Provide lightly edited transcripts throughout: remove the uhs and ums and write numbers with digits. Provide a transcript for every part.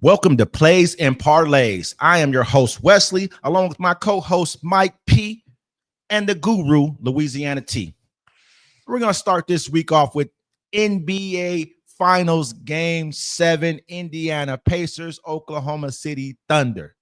Welcome to Plays and Parlays. I am your host, Wesley, along with my co-host, Mike P, and the guru, Louisiana T. We're going to start this week off with NBA Finals Game 7, Indiana Pacers, Oklahoma City Thunder.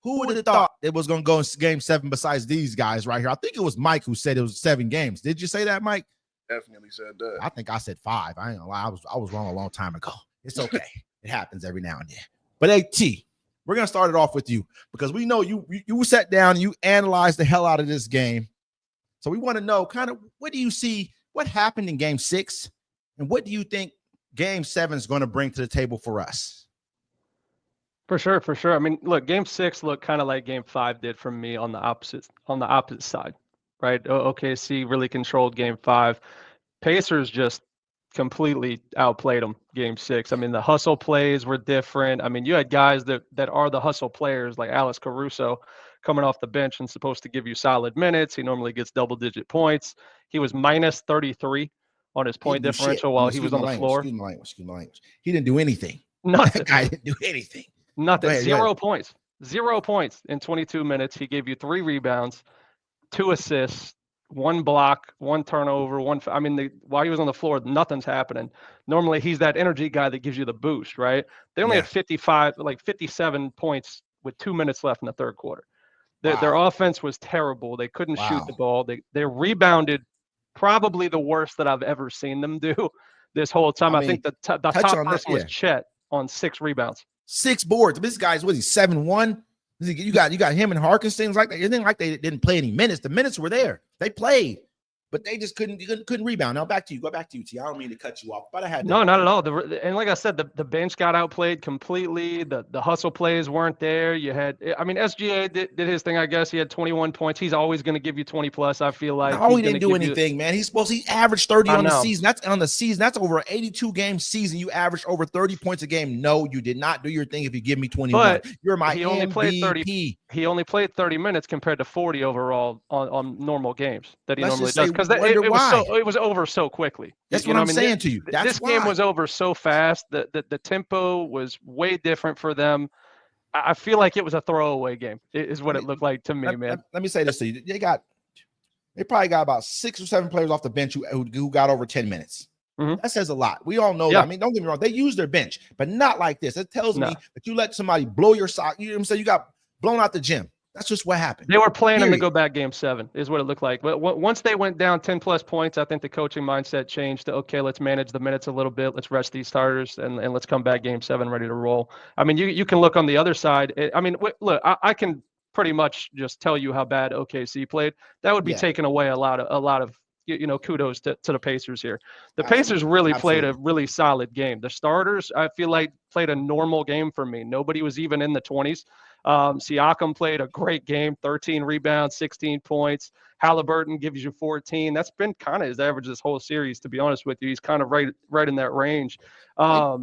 Who would have thought it was going to go in Game 7 besides these guys right here? I think it was Mike who said it was 7 games. Did you say that, Mike? Definitely said that. I think I said 5. I ain't gonna lie. I was wrong a long time ago. It's okay. It happens every now and then. But hey, T, we're gonna start it off with you because we know you sat down and you analyzed the hell out of this game. So we want to know kind of what do you see, what happened in Game 6, and what do you think Game 7 is going to bring to the table for us? For sure. I mean, look, Game 6 looked kind of like Game 5 did for me on the opposite side, right? OKC really controlled Game 5. Pacers just completely outplayed them Game 6. I mean, the hustle plays were different. I mean, you had guys that are the hustle players like Alex Caruso coming off the bench and supposed to give you solid minutes. He normally gets double-digit points. He was minus 33 on his point differential while he was on the floor. Excuse my language. He didn't do anything. Nothing. That guy didn't do anything. Nothing. Zero points. 0 points in 22 minutes. He gave you 3 rebounds, 2 assists, 1 block, 1 turnover, while he was on the floor, nothing's happening. Normally he's that energy guy that gives you the boost, right? They only had 57 points with 2 minutes left in the third quarter. Their offense was terrible. They couldn't shoot the ball. They rebounded probably the worst that I've ever seen them do this whole time. I think the top person was Chet on 6 rebounds. 6 boards. This guy's, what is he, 7'1"? You got him and Harkins, things like that. It didn't like they didn't play any minutes. The minutes were there. They played, but they just couldn't rebound. Now back to you. Go back to you, T. I don't mean to cut you off, but I had no, not at all. And like I said, the bench got outplayed completely. The hustle plays weren't there. You had, I mean, SGA did his thing. I guess he had 21 points. He's always going to give you 20 plus. I feel like. No, he didn't do anything, man. He averaged 30 on the season. That's on the season. That's over an 82 game season. You averaged over 30 points a game. No, you did not do your thing. If you give me 21, you're my he only MVP. played 30. He only played 30 minutes compared to 40 overall on normal games that he normally does. Because it was over so quickly. That's what I'm saying to you. This game was over so fast that the tempo was way different for them. I feel like it was a throwaway game, is what it looked like to me, man. Let me say this to you. They probably got about 6 or 7 players off the bench who got over 10 minutes. Mm-hmm. That says a lot. We all know that. I mean, don't get me wrong. They use their bench, but not like this. It tells me that you let somebody blow your sock. You know what I'm saying? You got blown out the gym. That's just what happened. They were planning to go back Game 7 is what it looked like. But once they went down 10 plus points, I think the coaching mindset changed to, okay, let's manage the minutes a little bit. Let's rest these starters and let's come back Game 7 ready to roll. I mean, you can look on the other side. Look, I can pretty much just tell you how bad OKC played. That would be taking away a lot of kudos to the Pacers here. The Pacers really played a really solid game. The starters, I feel like, played a normal game for me. Nobody was even in the 20s. Siakam played a great game, 13 rebounds, 16 points. Halliburton gives you 14. That's been kind of his average this whole series, to be honest with you. He's kind of right in that range. But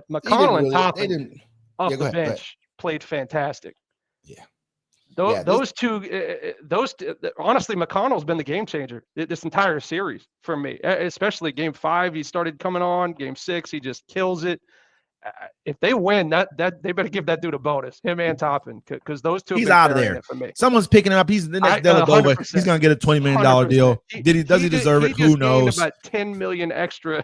McConnell and Toppin off the bench played fantastic. Yeah. Those two, honestly, McConnell's been the game changer this entire series for me, especially Game 5. He started coming on. Game 6, he just kills it. If they win, that they better give that dude a bonus, him and Toppin, because those two. He's out of there. For me. Someone's picking him up. He's the next Deladova. He's gonna get a $20 million deal. Does he deserve it? Who knows? About $10 million extra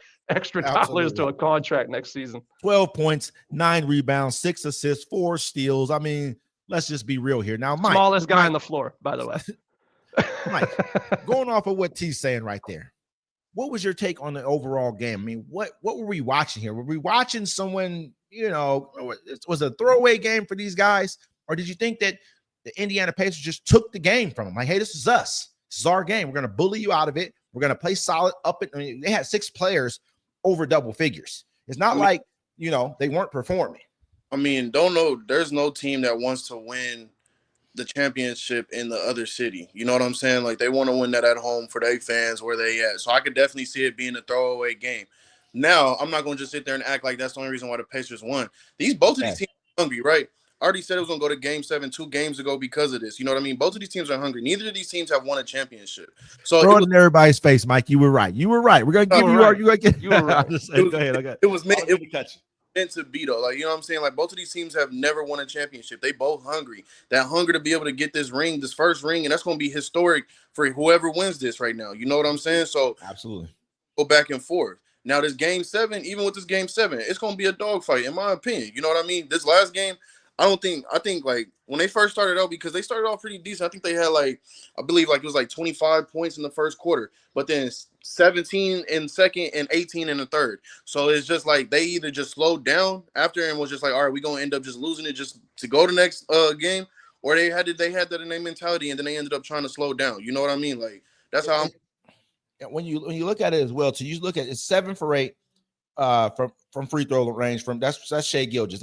dollars to a contract next season. 12 points, 9 rebounds, 6 assists, 4 steals. I mean, let's just be real here. Now, Mike, smallest guy on the floor, by the way. Mike, going off of what T's saying right there. What was your take on the overall game? I mean, what were we watching here? Were we watching someone, was it a throwaway game for these guys? Or did you think that the Indiana Pacers just took the game from them? Like, hey, this is us. This is our game. We're going to bully you out of it. We're going to play solid up it. I mean, they had 6 players over double figures. It's not like, they weren't performing. I mean, there's no team that wants to win the championship in the other city. You know what I'm saying? Like, they want to win that at home for their fans where they at. So I could definitely see it being a throwaway game. Now, I'm not going to just sit there and act like that's the only reason why the Pacers won. Both of these teams are hungry, right? I already said it was going to go to Game 7 2 games ago because of this. You know what I mean? Both of these teams are hungry. Neither of these teams have won a championship. So throw it in everybody's face, Mike. You were right. We're going to give you. You were right. Go ahead. It was meant. meant to be though. Like, you know what I'm saying? Like, both of these teams have never won a championship. They both hungry. That hunger to be able to get this ring, this first ring, and that's going to be historic for whoever wins this right now. You know what I'm saying? So Absolutely. go back and forth. Now this game 7, even with this game 7, it's going to be a dogfight in my opinion. You know what I mean? This last game, I think like when they first started out, because they started off pretty decent. I think they had like, I believe like it was like 25 points in the first quarter, but then 17 in second and 18 in the third. So it's just like they either just slowed down after and was just like, all right, we're gonna end up just losing it just to go to the next game, or they had that in their mentality and then they ended up trying to slow down. You know what I mean? Like that's how when you look at it as well, so you look at it's 7 for 8 from free throw range. From that's Shea Gilgeous.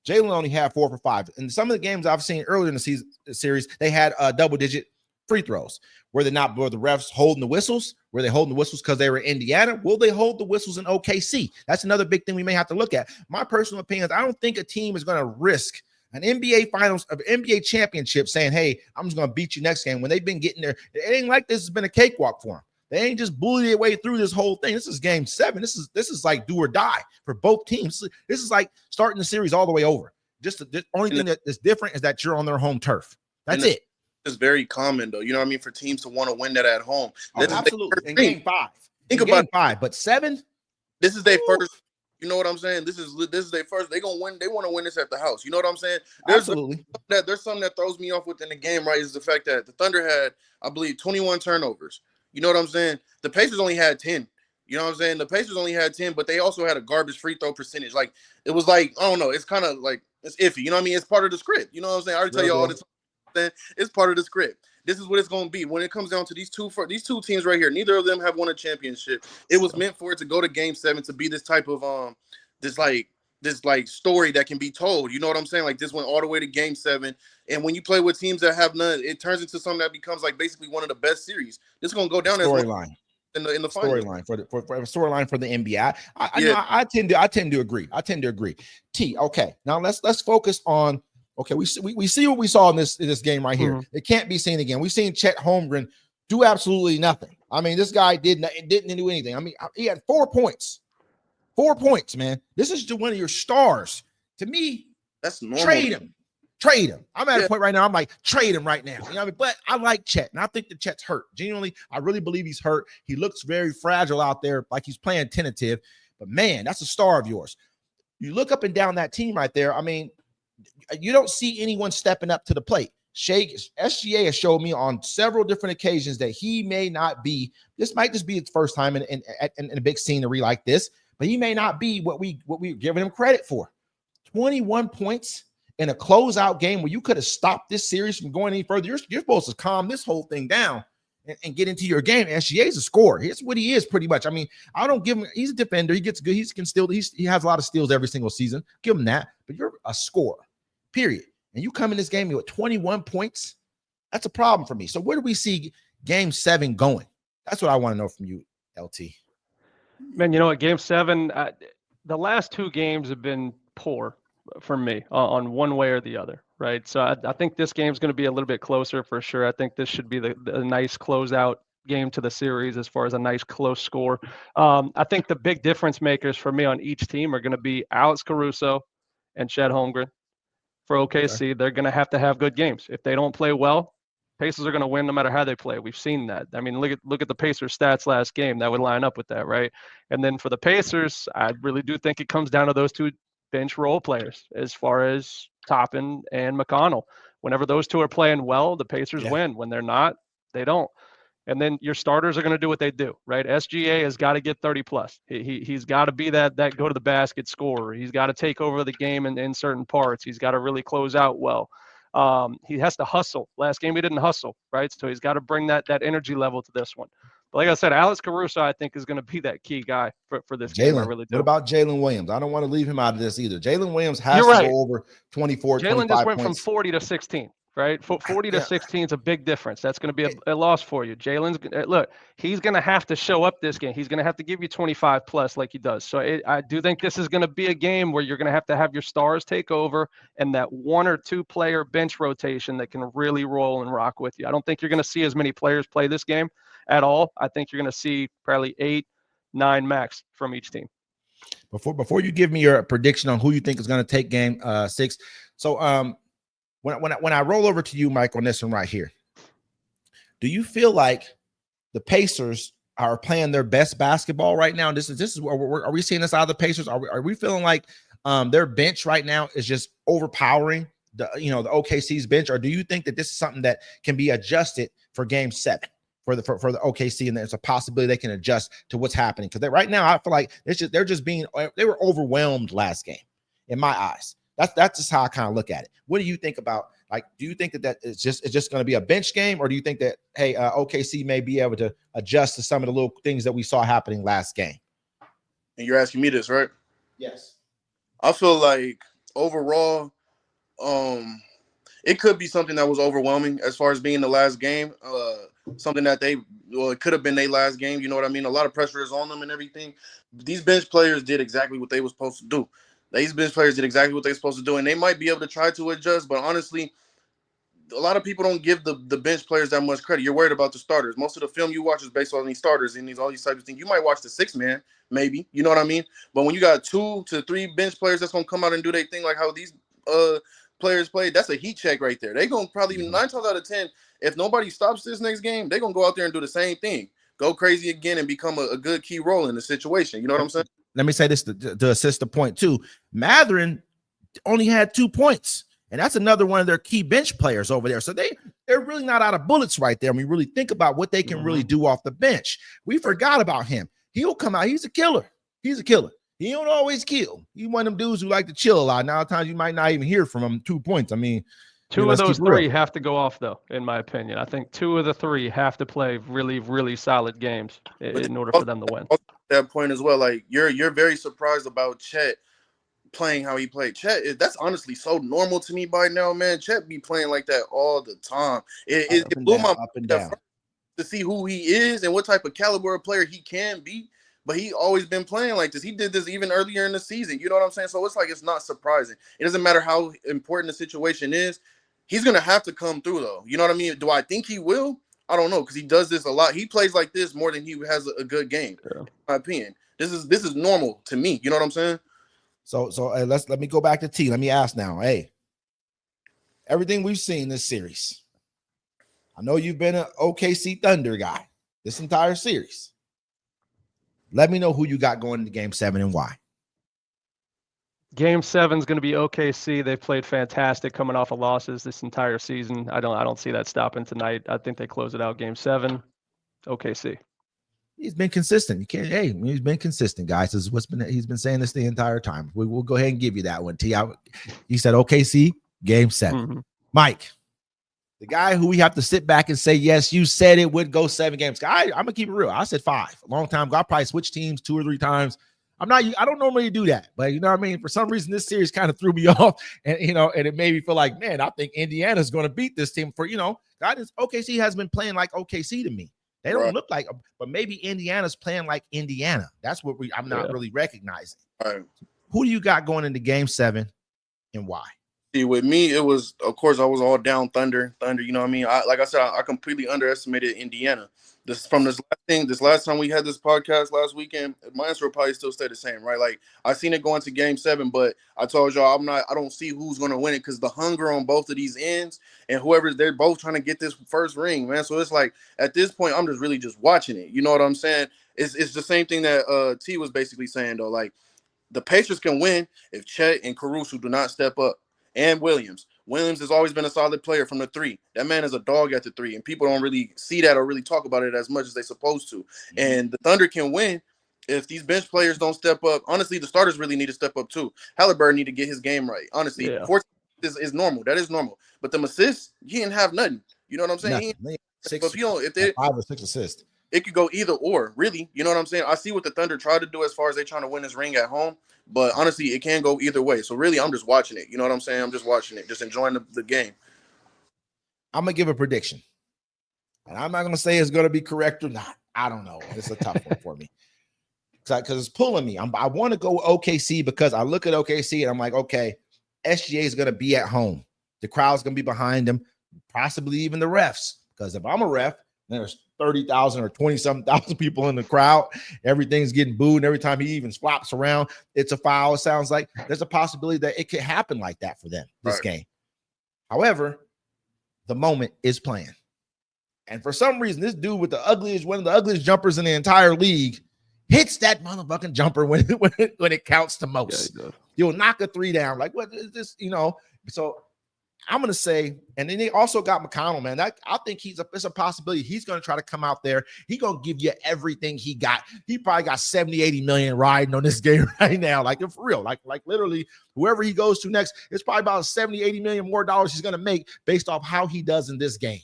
Jalen only had 4 for 5. In some of the games I've seen earlier in the series, they had double-digit free throws. Were the refs holding the whistles? Were they holding the whistles because they were in Indiana? Will they hold the whistles in OKC? That's another big thing we may have to look at. My personal opinion is I don't think a team is going to risk an NBA finals of NBA championship saying, hey, I'm just going to beat you next game when they've been getting there. It ain't like this has been a cakewalk for them. They ain't just bullied their way through this whole thing. This is game 7. This is like do or die for both teams. This is like starting the series all the way over. Just the only thing that is different is that you're on their home turf. That's it. It's very common though. You know what I mean? For teams to want to win that at home. Absolutely. In game 5. Think about game 5, but 7. This is their first. You know what I'm saying? This is their first. They gonna win. They want to win this at the house. You know what I'm saying? Absolutely. There's something that throws me off within the game. Right, is the fact that the Thunder had, I believe, 21 turnovers. You know what I'm saying? The Pacers only had 10. You know what I'm saying? The Pacers only had 10, but they also had a garbage free throw percentage. Like it was like I don't know. It's kind of like it's iffy. You know what I mean? It's part of the script. You know what I'm saying? I already tell you all the time. It's part of the script. This is what it's going to be when it comes down to these two teams right here. Neither of them have won a championship. It was meant for it to go to game 7 to be this type of this story that can be told. You know what I'm saying? Like this went all the way to game 7. And when you play with teams that have none, it turns into something that becomes like basically one of the best series. This is going to go down as storyline in the storyline for the storyline for the NBA. I tend to agree. Okay, now let's focus on. Okay, we see what we saw in this game right here. Mm-hmm. It can't be seen again. We've seen Chet Holmgren do absolutely nothing. I mean, this guy didn't do anything. I mean, he had 4 points. 4 points, man. This is one of your stars. To me, that's normal. Trade him. I'm at a point right now. I'm like, trade him right now. You know what I mean? But I like Chet, and I think that Chet's hurt. Genuinely, I really believe he's hurt. He looks very fragile out there, like he's playing tentative. But man, that's a star of yours. You look up and down that team right there. I mean, you don't see anyone stepping up to the plate. SGA has showed me on several different occasions that he may not be. This might just be his first time in a big scenery like this, but he may not be what we're giving him credit for. 21 points in a closeout game where you could have stopped this series from going any further. You're supposed to calm this whole thing down and get into your game. SGA is a scorer. Here's what he is pretty much. I mean, I don't give him. He's a defender. He gets good. He has a lot of steals every single season. Give him that. But you're a scorer. Period. And you come in this game with 21 points, that's a problem for me. So where do we see game 7 going? That's what I want to know from you, LT. Man, you know what? Game 7, the last 2 games have been poor for me on one way or the other, right? So I think this game's going to be a little bit closer for sure. I think this should be the nice closeout game to the series as far as a nice close score. I think the big difference makers for me on each team are going to be Alex Caruso and Chet Holmgren. For OKC, they're going to have good games. If they don't play well, Pacers are going to win no matter how they play. We've seen that. I mean, look at the Pacers stats last game. That would line up with that, right? And then for the Pacers, I really do think it comes down to those 2 bench role players as far as Toppin and McConnell. Whenever those 2 are playing well, the Pacers win. When they're not, they don't. And then your starters are going to do what they do, right? SGA has got to get 30 plus. He's got to be that go to the basket scorer. He's got to take over the game in certain parts. He's got to really close out well. He has to hustle. Last game he didn't hustle, right? So he's got to bring that energy level to this one. But like I said, Alex Caruso, I think, is going to be that key guy for this game. I really do. What about Jalen Williams? I don't want to leave him out of this either. Jalen Williams has to go over 24, 25 Jalen just went points. from 40 to 16. Right, 40 to 16 is a big difference. That's going to be a loss for you. Jalen's look, he's going to have to show up this game. He's going to have to give you 25 plus like he does. So I do think this is going to be a game where you're going to have your stars take over and that 1 or 2 player bench rotation that can really roll and rock with you. I don't think you're going to see as many players play this game at all. I think you're going to see probably 8, 9 max from each team. Before you give me your prediction on who you think is going to take game 6, so when I roll over to you, Mike, on this one right here, do you feel like the Pacers are playing their best basketball right now? This is are we seeing this out of the Pacers? Are we feeling like their bench right now is just overpowering the OKC's bench, or do you think that this is something that can be adjusted for game 7 for the OKC, and there's a possibility they can adjust to what's happening? Because right now I feel like they were overwhelmed last game in my eyes. That's just how I kind of look at it. What do you think about, like, do you think that it's just going to be a bench game, or do you think that, hey, OKC may be able to adjust to some of the little things that we saw happening last game? And you're asking me this, right? Yes. I feel like overall, it could be something that was overwhelming as far as being the last game. Something that it could have been their last game. You know what I mean? A lot of pressure is on them and everything. These bench players did exactly what they were supposed to do. These bench players did exactly what they're supposed to do, and they might be able to try to adjust, but honestly, a lot of people don't give the bench players that much credit. You're worried about the starters. Most of the film you watch is based on these starters and all these types of things. You might watch the 6-man, maybe. You know what I mean? But when you got 2 to 3 bench players that's going to come out and do their thing like how these players play, that's a heat check right there. They're going to probably, 9 times out of 10, if nobody stops this next game, they're going to go out there and do the same thing. Go crazy again and become a good key role in the situation. You know what I'm saying? Let me say this to assist the point too. Matherin only had 2 points, and that's another one of their key bench players over there. So they're really not out of bullets right there. When we really think about what they can really do off the bench. We forgot about him. He'll come out. He's a killer. He don't always kill. He's one of them dudes who like to chill a lot. Now, at times you might not even hear from him. 2 points. I mean, 2 of those 3 have to go off, though, in my opinion. I think 2 of the 3 have to play really, really solid games in order for them to win. That point as well, like you're very surprised about Chet playing how he played. Chet, that's honestly so normal to me by now, man. Chet be playing like that all the time. It blew my mind to see who he is and what type of caliber of player he can be. But he always been playing like this. He did this even earlier in the season. You know what I'm saying? So it's like it's not surprising. It doesn't matter how important the situation is. He's gonna have to come through, though. You know what I mean? Do I think he will? I don't know, because he does this a lot. He plays like this more than he has a good game. Yeah. In my opinion, this is normal to me. You know what I'm saying? So let me go back to T. Let me ask now. Hey, everything we've seen this series, I know you've been an OKC Thunder guy this entire series. Let me know who you got going into game 7 and why. Game 7 is going to be OKC. They've played fantastic coming off of losses this entire season. I don't see that stopping tonight. I think they close it out game 7. OKC. He's been consistent. He's been consistent, guys. This is he's been saying this the entire time. We'll go ahead and give you that one. He said OKC game 7. Mm-hmm. Mike, the guy who we have to sit back and say, yes, you said it would go 7 games. I'm gonna keep it real. I said 5 a long time ago. I probably switched teams 2 or 3 times. I don't normally do that, but you know what I mean? For some reason, this series kind of threw me off, and and it made me feel like, man, I think Indiana's going to beat this team. OKC has been playing like OKC to me. They don't look like, but maybe Indiana's playing like Indiana. That's what I'm not really recognizing. Right. Who do you got going into game 7 and why? See, with me, it was, of course, I was all down Thunder, you know what I mean? Like I said, I completely underestimated Indiana. This last time we had this podcast last weekend, my answer will probably still stay the same, right? Like, I seen it going to game 7, but I told y'all I don't see who's going to win it because the hunger on both of these ends and they're both trying to get this first ring, man. So it's like, at this point, I'm really just watching it. You know what I'm saying? It's the same thing that T was basically saying, though. Like, the Pacers can win if Chet and Caruso do not step up. And Williams has always been a solid player from the 3. That man is a dog at the 3, and people don't really see that or really talk about it as much as they're supposed to. Mm-hmm. And the Thunder can win if these bench players don't step up. Honestly, the starters really need to step up too. Halliburton need to get his game right. Honestly, 14 is normal. That is normal. But them assists, he didn't have nothing. You know what I'm saying? If they 5 or 6 assists, it could go either or, really. You know what I'm saying? I see what the Thunder try to do as far as they trying to win this ring at home. But honestly, it can go either way. So really, I'm just watching it. You know what I'm saying? I'm just watching it, just enjoying the game. I'm going to give a prediction. And I'm not going to say it's going to be correct or not. I don't know. It's a tough one for me. Because it's pulling me. I want to go OKC because I look at OKC and I'm like, okay, SGA is going to be at home. The crowd's going to be behind them, possibly even the refs. Because if I'm a ref, there's 30,000 or 20-something thousand people in the crowd. Everything's getting booed. And every time he even flops around, it's a foul. It sounds like there's a possibility that it could happen like that for them this game. However, the moment is playing. And for some reason, this dude with one of the ugliest jumpers in the entire league hits that motherfucking jumper when it counts the most. Yeah, you'll knock a three down. Like, what is this? So I'm going to say, and then they also got McConnell, man. I think it's a possibility. He's going to try to come out there. He's going to give you everything he got. He probably got 70, 80 million riding on this game right now. Like, for real, like literally whoever he goes to next, it's probably about 70, 80 million more dollars he's going to make based off how he does in this game.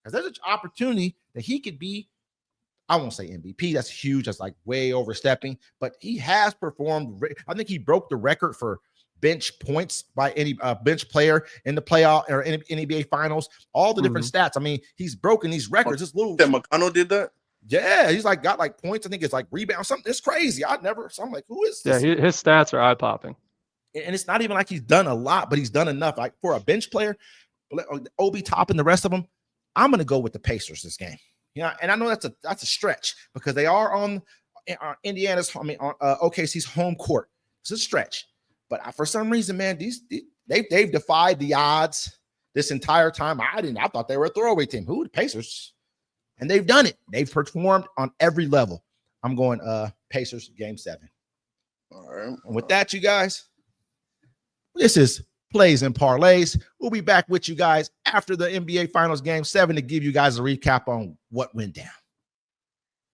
Because there's an opportunity that he could be, I won't say MVP. That's huge. That's like way overstepping, but he has performed. I think he broke the record for bench points by any bench player in the playoff or NBA finals, all the different stats. I mean, he's broken these records. This little McConnell did that. Yeah, he's like got like points. I think it's like rebounds. Something. It's crazy. So I'm like, who is this? Yeah, his stats are eye popping. And it's not even like he's done a lot, but he's done enough. Like for a bench player, Obi Toppin, the rest of them, I'm gonna go with the Pacers this game. And I know that's a stretch because they are on Indiana's. I mean, on OKC's home court. It's a stretch. But for some reason, man, they've defied the odds this entire time. I thought they were a throwaway team. Who? The Pacers. And they've done it. They've performed on every level. I'm going Pacers game 7. All right. And with that, you guys, this is Plays and Parlays. We'll be back with you guys after the NBA Finals game 7 to give you guys a recap on what went down.